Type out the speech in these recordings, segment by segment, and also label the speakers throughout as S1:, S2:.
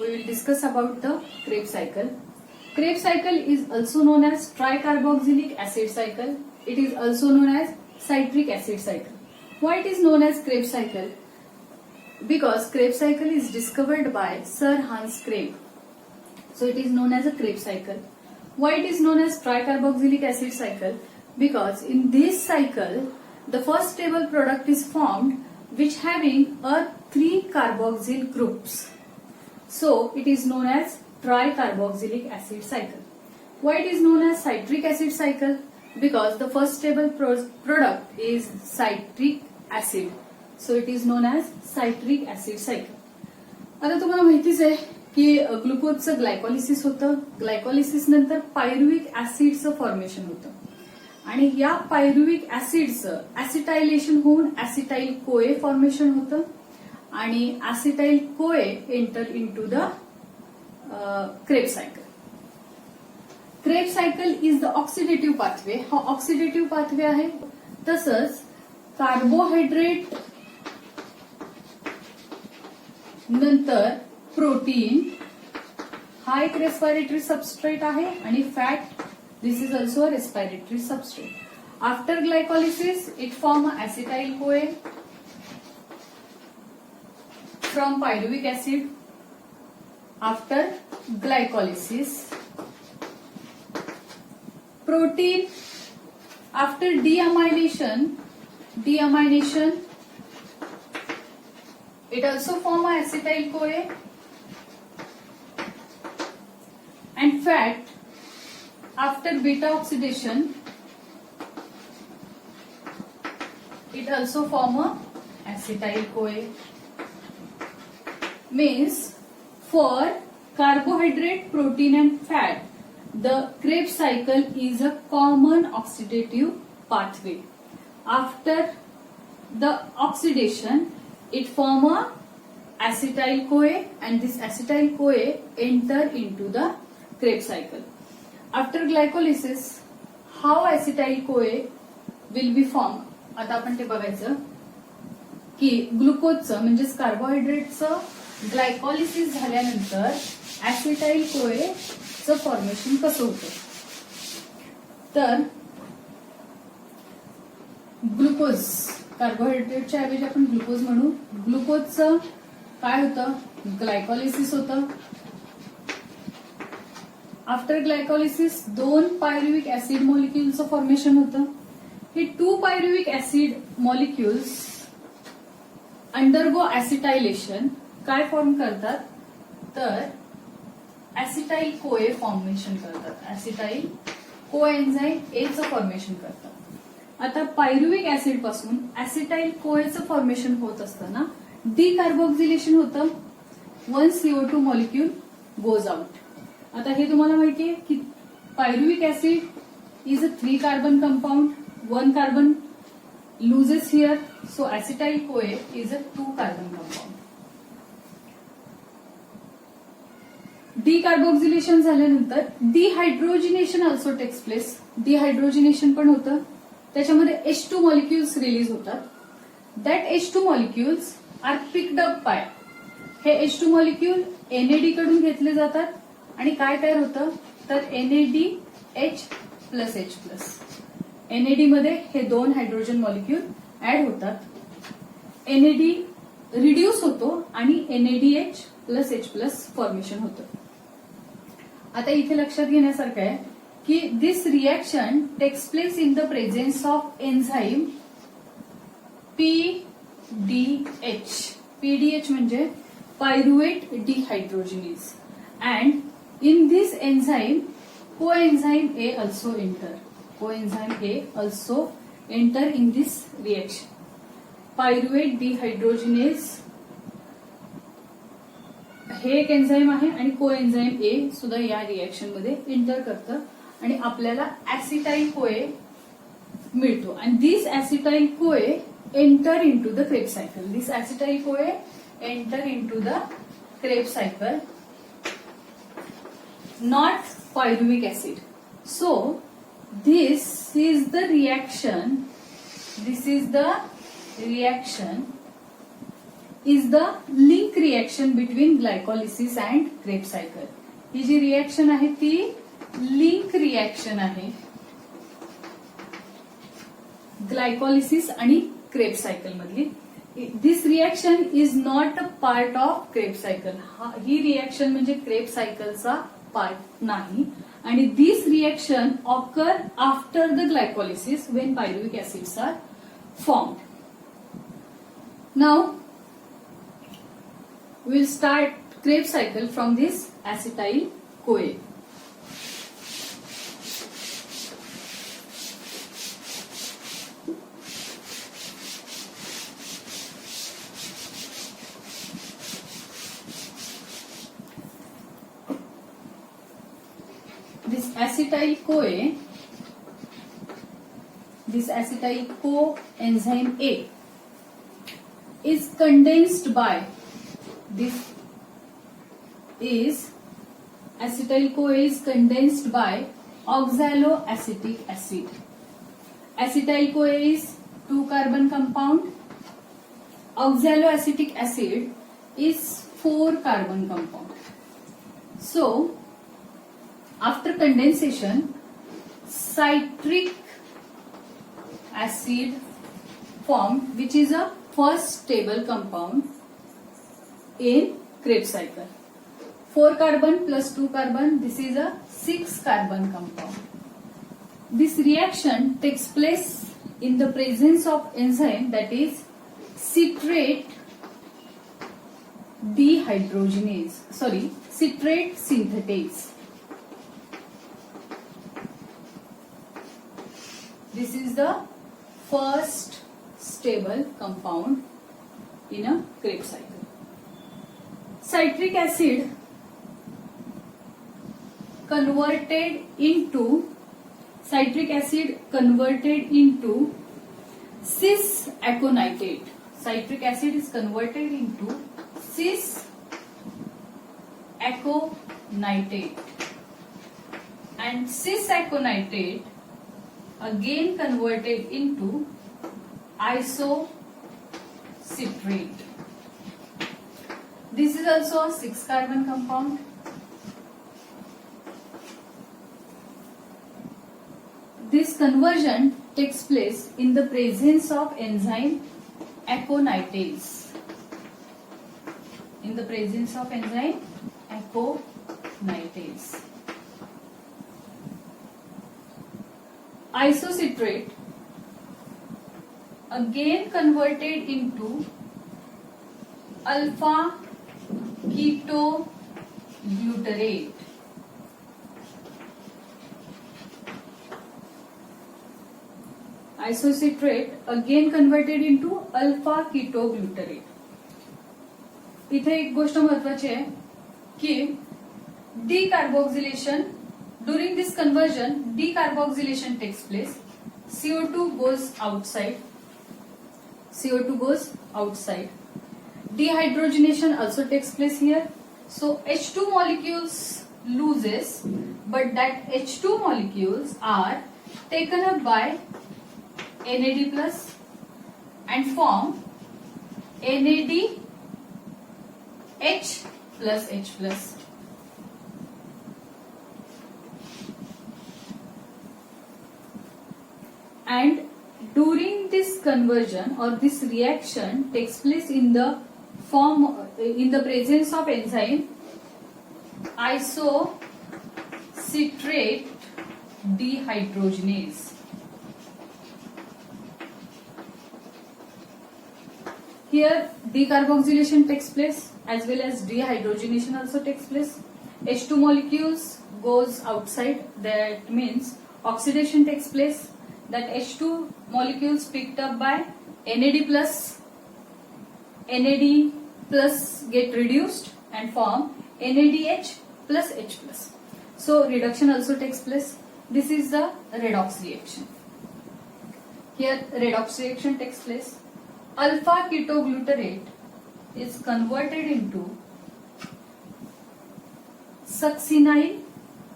S1: we will discuss about the Krebs cycle. Krebs cycle is also known as tricarboxylic acid cycle. It is also known as citric acid cycle. Why it is known as Krebs cycle? Because Krebs cycle is discovered by Sir Hans Krebs. So it is known as a Krebs cycle. Why it is known as tricarboxylic acid cycle? Because in this cycle, the first stable product is formed which having a 3 carboxyl groups. So it is known as tricarboxylic acid cycle. Why it is known as citric acid cycle? Because the first stable product is citric acid. So it is known as citric acid cycle. आता तुम्हाला माहितीच आहे की ग्लुकोजचं glycolysis होतं. Glycolysis नंतर pyruvic ऍसिडचं formation होतं आणि या पायरुविक ऍसिडचं ऍसिटायलेशन होऊन ऍसिटाइल कोए फॉर्मेशन होतं आणि ऍसिटाइल CoA enter into the Krebs cycle. Krebs cycle is the oxidative pathway. हा ऑक्सिडेटिव्ह पाथवे आहे. तसंच कार्बोहायड्रेट नंतर प्रोटीन हा एक रेस्पिरेटरी सबस्ट्रेट आहे आणि fat this is also a respiratory substrate. After glycolysis it form acetyl CoA from pyruvic acid. After glycolysis, protein after deamylation it also form a acetyl CoA and fat after beta oxidation it also form a acetyl CoA. Means for carbohydrate, protein and fat, the Krebs cycle is a common oxidative pathway. After the oxidation, it form a acetyl CoA and this acetyl CoA enter into the Krebs cycle. After glycolysis, how acetyl CoA will be formed? आता आपण ते बघायचं की ग्लुकोजचं म्हणजेच कार्बोहायड्रेटचं glycolysis झाल्यानंतर ऍसिटाइल कोएचं formation कसं होतं. तर ग्लुकोज कार्बोहायड्रेटच्या ऐवजी आपण ग्लुकोज म्हणू. ग्लुकोजचं काय होतं? ग्लायकोलिसिस होतं. आफ्टर ग्लायकोलिसिस 2 पायरुविक ऍसिड मॉलिक्युलचं फॉर्मेशन होतं. हे 2 pyruvic acid molecules undergo acetylation काय फॉर्म करतात? तर ऍसिटाइल कोए फॉर्मेशन करतात. ऍसिटाइल कोएन्झाइम एचं फॉर्मेशन करतात. आता पायरुविक ऍसिड पासून ऍसिटाइल कोएचं फॉर्मेशन होत असताना डिकार्बोक्सिलेशन होतं. 1 CO2 मॉलिक्यूल गोज आउट. आता हे तुम्हाला माहितीये की pyruvic acid is a 3 carbon compound. 1 carbon loses here, so acetyl CoA is a 2 carbon compound. Decarboxylation झाल्यानंतर dehydrogenation also takes place. Dehydrogenation पण होतं. त्याच्यामध्ये H2 मॉलिक्युल्स रिलीज होतात. That H2 molecules are picked up by. हे H2 molecule NAD कडून घेतले जातात आणि काय तयार होतं? तर NADH+H+. NAD मध्ये हे 2 हायड्रोजन मॉलिक्यूल ऍड होतात. NAD रिड्यूस होतो आणि NADH+H+ फॉर्मेशन होतं. आता इथे लक्षात घेण्यासारखं आहे की this reaction takes place in the presence of enzyme PDH. PDH म्हणजे pyruvate dehydrogenase and in this enzyme coenzyme A also enter. Coenzyme A also enter in this reaction. Pyruvate dehydrogenase हे एक एन्झाईम आहे आणि कोएन्झाईम ए सुद्धा या reaction मध्ये enter करतं आणि आपल्याला ऍसिटाइल कोए मिळतो. आणि this acetyl CoA enter into the Krebs cycle. This acetyl CoA enter into the Krebs cycle, not pyruvic acid. So this is the reaction is the link reaction between glycolysis and Krebs cycle. ही जी reaction आहे ती link reaction आहे glycolysis आणि Krebs cycle मधली. This reaction is not a part of Krebs cycle. ही reaction म्हणजे Krebs सायकलचा पार्ट नाही. आणि this reaction occur after the glycolysis when pyruvic acids are formed. Now we'll start Krebs cycle from this acetyl CoA. This acetyl coenzyme A is condensed by this is acetyl CoA is condensed by oxaloacetic acid. Acetyl CoA is 2-carbon compound. Oxaloacetic acid is 4-carbon compound. So, after condensation, citric acid formed, which is a first stable compound in Krebs cycle. 4 carbon plus 2 carbon, this is a 6 carbon compound. This reaction takes place in the presence of enzyme that is citrate citrate synthetase. This is the first stable compound in a Krebs cycle. Citric acid converted into cis-aconitate. Citric acid is converted into cis-aconitate, and cis-aconitate again converted into isocitrate. This is also a 6-carbon compound. This conversion takes place in the presence of enzyme aconitase. Isocitrate again converted into alpha ketoglutarate. Isocitrate again converted into alpha ketoglutarate. इथे एक गोष्ट महत्वाची आहे की decarboxylation, during this conversion decarboxylation takes place. CO2 goes outside. Dehydrogenation also takes place here. So H2 molecules loses, but that H2 molecules are taken up by NAD plus and form NADH plus H plus. And during this conversion or this reaction takes place in the presence of enzyme isocitrate dehydrogenase. Here decarboxylation takes place as well as dehydrogenation also takes place. H2 molecules goes outside, that means oxidation takes place. That H2 molecules picked up by NAD plus get reduced and form NADH plus H plus. So reduction also takes place. This is the redox reaction. Here redox reaction takes place. Alpha ketoglutarate is converted into succinyl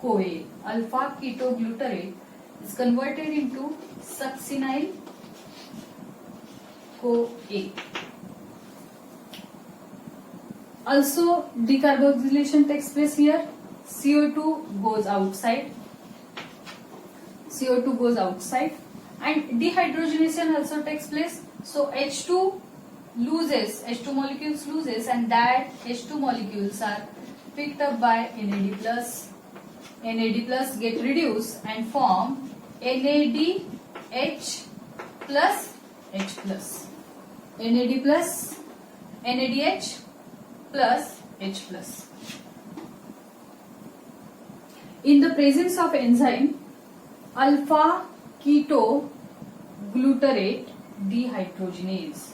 S1: CoA. Alpha ketoglutarate is converted into succinyl CoA. Also decarboxylation takes place here. CO2 goes outside. CO2 goes outside and dehydrogenation also takes place. So H2 molecules loses and that H2 molecules are picked up by NAD plus. NAD plus get reduced and form NADH plus H plus. NAD plus NADH plus H plus. In the presence of enzyme alpha keto glutarate dehydrogenase.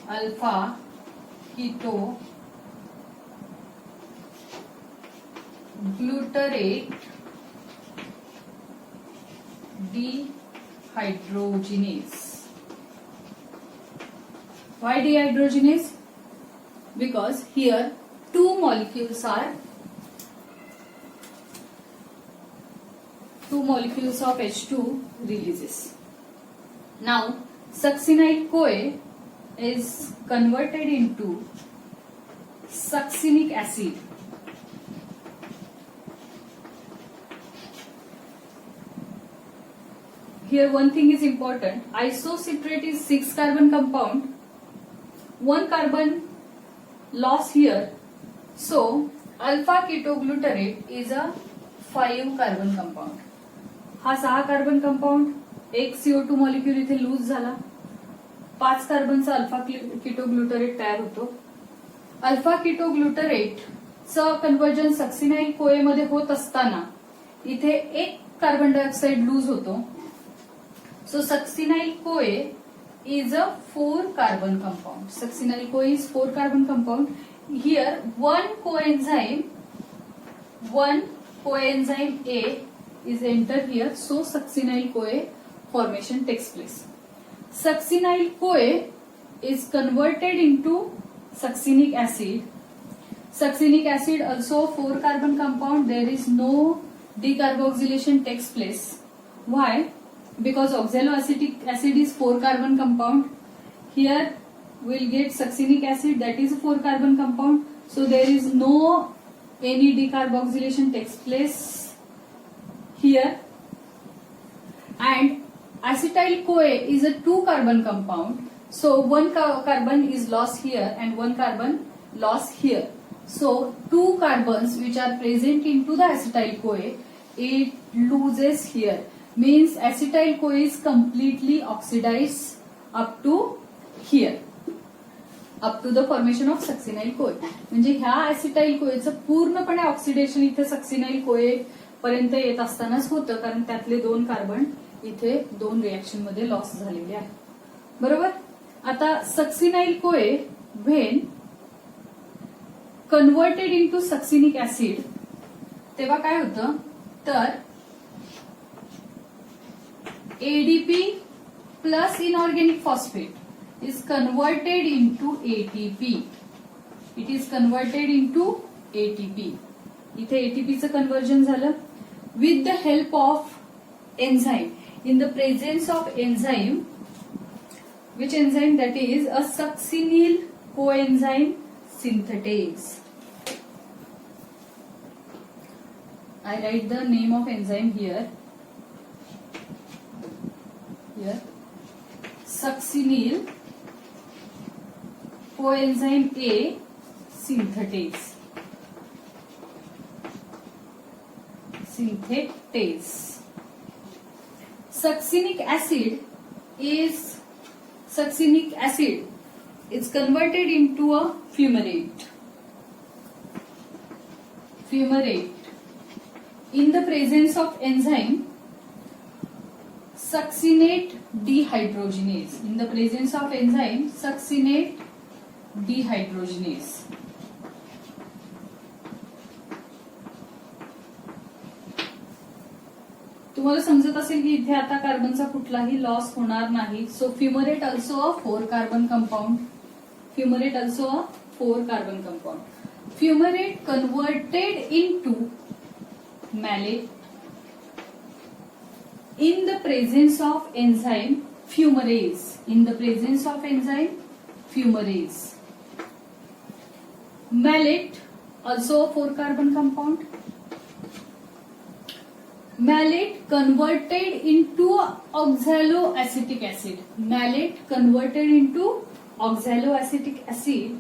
S1: Alpha keto glutarate dehydrogenase. Why dehydrogenase? Because here two molecules of H2 releases. Now succinyl-CoA is converted into succinic acid. Here one thing is important. Isocitrate is 6 carbon compound. 1 carbon loss here. So alpha ketoglutarate is a 5 carbon compound. हा 6 carbon compound, एक CO2 molecule इथे loose झाला, 5 कार्बनचा alpha कीटोग्लुटरेट तयार होतो. Alpha कीटोग्लुटरेटचं conversion succinyl कोए मध्ये होत असताना इथे एक कार्बन डायऑक्साइड लूज होतो. सो सक्सिनाइल कोए is a 4 carbon compound. Succinyl CoA is 4 carbon compound. Here one coenzyme A is entered here, so succinyl CoA formation takes place. Succinyl CoA is converted into succinic acid. Succinic acid also 4 carbon compound. There is no decarboxylation takes place. Why? Because oxaloacetic acid is 4 carbon compound. Here we'll get succinic acid, that is a 4 carbon compound. So there is no any decarboxylation takes place here. And acetyl CoA is a 2 carbon compound. So 1 carbon is lost here and 1 carbon lost here. So 2 carbons which are present into the acetyl CoA, it loses here. Means acetyl CoA is completely oxidized up to here, up to the formation of succinyl CoA. म्हणजे ह्या acetyl CoA चं पूर्णपणे oxidation इथे succinyl CoA पर्यंत येत असतानाच होतं, कारण त्यातले 2 कार्बन इथे 2 रिएक्शन मध्ये लॉस झालेले आहेत. बरोबर. आता succinyl CoA when converted into succinic acid तेव्हा काय होतं तर ADP plus inorganic phosphate is converted into ATP. It is converted into ATP. इथे ATP चं कन्वर्जन झालं with the help of enzyme. In the presence of enzyme, which enzyme? That is a succinyl coenzyme synthetase. I write the name of enzyme here. Here, succinyl coenzyme A synthetase. Succinic acid is converted into a fumarate. In the presence of enzyme succinate dehydrogenase. In the presence of enzyme succinate dehydrogenase. तुम्हाला समजत असेल की इथे आता कार्बनचा कुठलाही loss होणार नाही. So fumarate also a 4 carbon compound. Fumarate converted into malate in the presence of enzyme fumarase. Malate, also a 4-carbon compound. Malate converted into oxaloacetic acid. Malate converted into oxaloacetic acid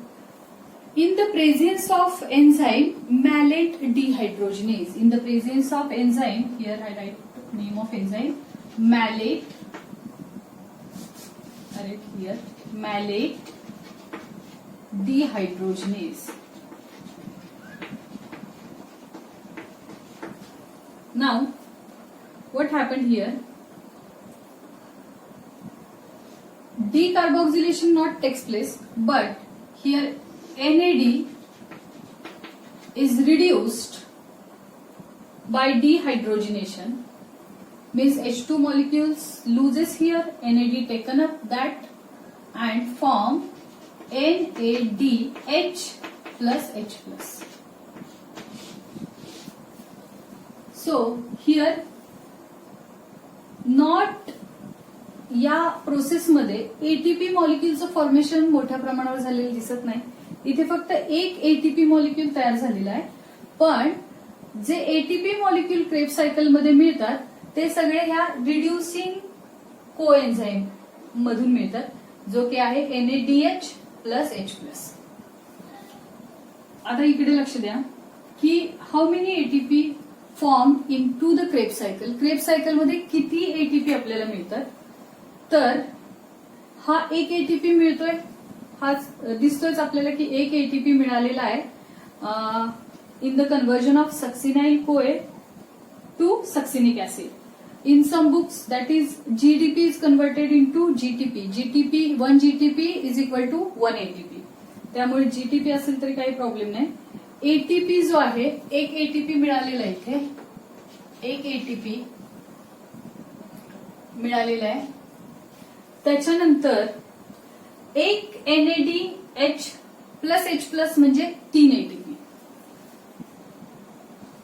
S1: in the presence of enzyme malate dehydrogenase. In the presence of enzyme, here I write name of enzyme, malate. I write here malate dehydrogenase. Now, what happened here? Decarboxylation not takes place, but here NAD is reduced by dehydrogenation, means H2 molecules loses here, NAD taken up that and form NADH plus H plus. So here not या प्रोसेसमध्ये ATP मॉलिक्युलचं formation मोठ्या प्रमाणावर झालेलं दिसत नाही. इथे फक्त एक एटीपी मॉलिक्यूल तयार झालेला आहे, पण जे एटीपी मॉलिक्यूल क्रेब्स सायकलमध्ये मिळतात ते सगळे ह्या रिड्युसिंग कोएन्झाईम मधून मिळतात, जो की आहे NADH प्लस H प्लस. आता इकडे लक्ष द्या की how many ATP form in to the Krebs cycle. Krebs cycle मध्ये किती एटीपी आपल्याला मिळतात, तर हा एक एटीपी मिळतोय, हा दिसतोयच आपल्याला की एक एटीपी मिळालेला आहे in the conversion of succinyl CoA to succinic acid. In some books, that is GDP is converted into GTP. GTP 1 GTP is equal to 1 ATP. त्यामुळे GTP असेल तरी काही प्रॉब्लेम नाही. एटीपी जो आहे, एक एटीपी मिळालेला आहे इथे, एक एटीपी मिळालेला आहे. त्याच्यानंतर एक NADH प्लस H प्लस म्हणजे 3 एटीपी,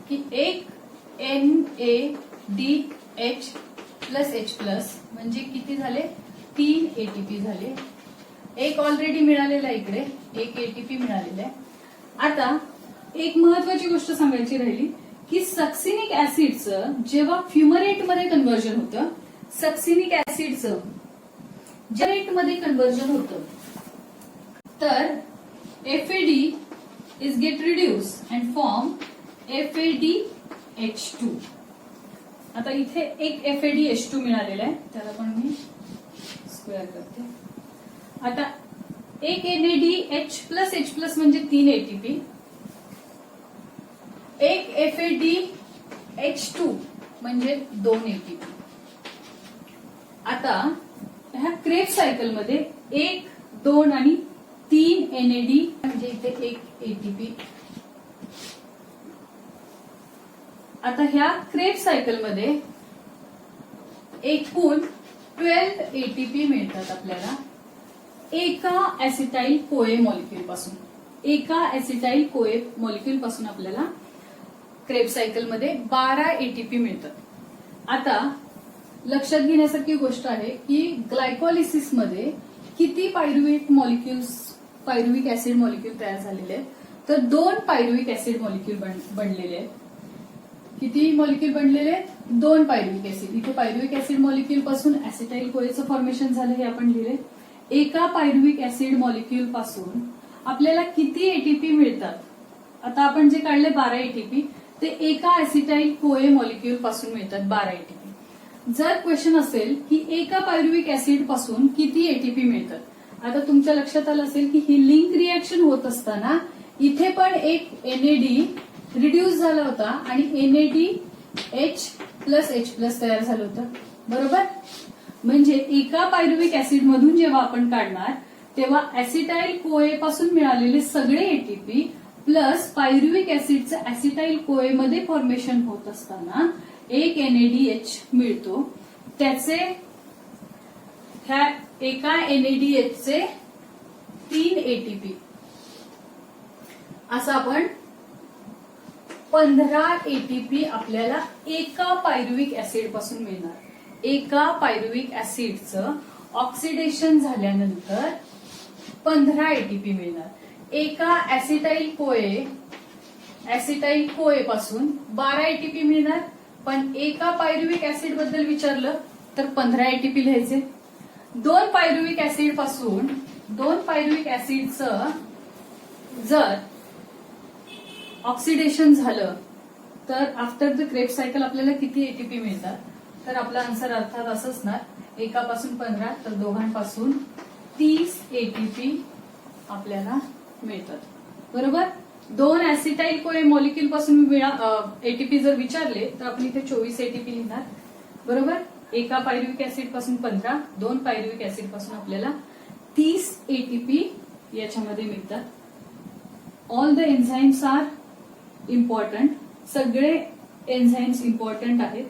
S1: की एक NADH प्लस H प्लस म्हणजे किती झाले, 3 एटीपी झाले. एक ऑलरेडी मिळालेला आहे इकडे, एक एटीपी मिळालेला आहे. आता एक महत्वाची गोष्ट सांगायची राहिली की सक्सिनिक ऍसिडचं जेव्हा फ्युमरेट मध्ये कन्व्हर्जन होतं, सक्सिनिक ऍसिडचं जेरेट मध्ये कन्व्हर्जन होतं, तर FAD is get reduce and form FADH2. आता इथे एक FADH2 मिळालेला आहे, त्याला पण मी स्क्वेअर करते. आता एक NADH प्लस H प्लस म्हणजे 3 एटीपी, एक FADH2 म्हणजे 2 एटीपी. आता ह्या क्रेब्स सायकल मध्ये 1, 2 आणि 3 NAD म्हणजे इथे एक एटीपी. आता ह्या क्रेब्स सायकल मध्ये एकूण 12 एटीपी मिळतात आपल्याला एका ऍसिटाइल कोए मॉलिक्यूल पासून. एका ऍसिटाइल कोए मॉलिक्यूल पासून आपल्याला क्रेब्स सायकल मध्ये 12 एटीपी मिळतात. आता लक्षात घेण्यासारखी गोष्ट आहे की ग्लायकोलिसिस मध्ये किती पायरुविक ऍसिड मॉलिक्यूल तयार झालेले आहेत, तर 2 पायरुविक ऍसिड मॉलिक्यूल बनलेले आहेत. किती मॉलिक्यूल बनलेले आहेत, 2 पायरुविक ऍसिड. इथे पायरुविक ऍसिड मॉलिक्यूल पासून ऍसिटाइल कोएचं फॉर्मेशन झालं हे आपण लिहिले. एका पायरुविक ऍसिड मॉलिक्यूल पासून आपल्याला किती एटीपी मिळतात, आता आपण जे काढले 12 एटीपी, ते एका ऍसिटाइल कोए मॉलिक्यूल पासून मिळतात 12 एटीपी. जर क्वेश्चन असेल की एका पायरुविक ऍसिड पासून किती एटीपी मिळतात, आता तुमच्या लक्षात आलं असेल की ही लिंक रिएक्शन होत असताना इथे पण एक NAD रिड्यूस झाला होता आणि NADH प्लस H प्लस तयार झालं होतं, बरोबर. म्हणजे एका पायरुविक ऍसिड मधून जेव्हा आपण काढणार तेव्हा ऍसिटाइल कोए पासून मिळालेले सगळे एटीपी प्लस पायरुविक ऍसिडचं ऍसिटाइल कोए मध्ये फॉर्मेशन होत असताना एक NADH मिळतो. त्याचे ह्या एका NADH चे 3 एटीपी, असं आपण 15 एटीपी आपल्याला एका पायरुविक ऍसिड पासून मिळणार. एका पायरुविक ऍसिडचं ऑक्सिडेशन झाल्यानंतर 15 एटीपी मिळणार. एका ऍसिटाईल कोए पासून 12 एटीपी मिळणार, पण एका पायरुविक ऍसिड बद्दल विचारलं तर 15 एटीपी लिहायचे. दोन पायरुविक ऍसिडचं जर ऑक्सिडेशन झालं तर आफ्टर द क्रेब्स सायकल आपल्याला किती एटीपी मिळतात? तर आपला आन्सर अर्थात असं असणार, एकापासून 15 तर दोघांपासून 30 एटीपी आपल्याला मिळतात. बरोबर. दोन ऍसिटाईल कोए मॉलिक्युल पासून एटीपी जर विचारले तर आपण इथे 24 एटीपी लिहिणार. बरोबर. एका पायरुविक ऍसिड पासून 15, दोन पायरुविक ऍसिड पासून आपल्याला 30 एटीपी याच्यामध्ये मिळतात. All the enzymes are important. सगळे एन्झाईम्स इम्पॉर्टंट आहेत.